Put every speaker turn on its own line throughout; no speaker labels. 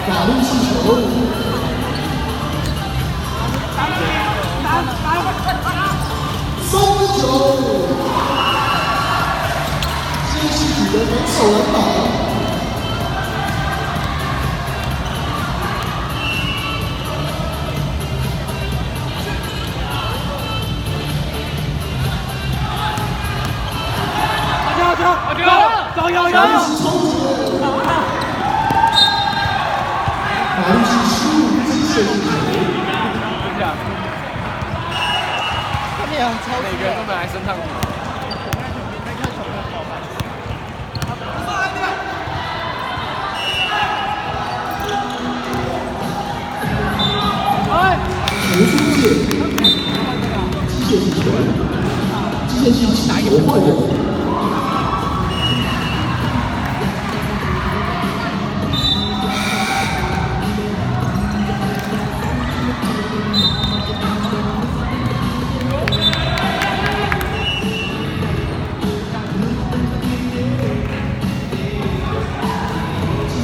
法律系球。3分球，这是取得防守篮板。
有！
法律是超级，法律是15击射进球。
每个人都没来升烫舞。
球出界，机械性球，机械性球换人。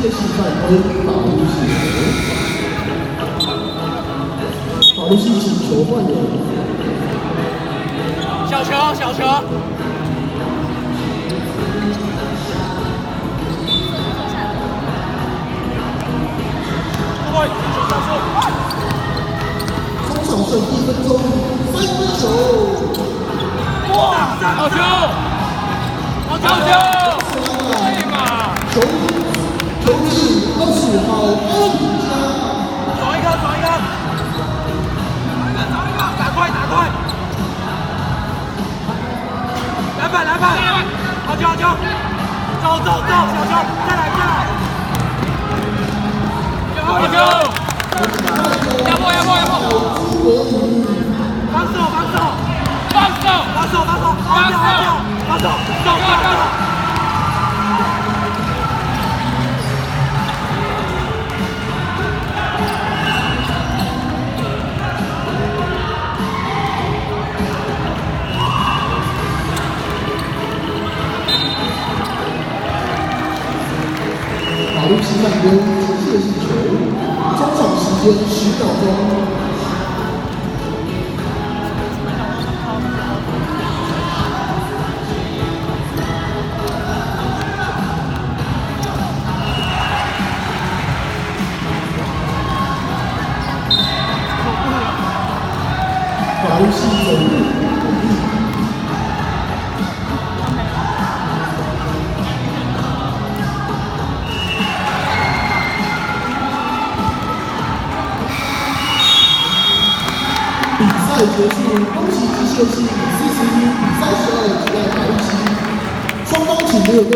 这是犯规，法律系球，法律系请求换人。
小球，小球。
中场剩1分钟，3分球。
哇！好球！好球！对嘛？
球是25号欧迪加，
走一个，走一个，打快，打快！篮板，篮板！好球，好球！走，走，走，小球，再来，再来！好球！压迫，压迫，压迫！防守，防守，防守，防守，防守，防守，防守，走，走，走！
法律系犯规，机械性球，中场时间10秒钟。法律系走路。 比赛结束，恭喜机械系41比32击败法律系，双方请列队。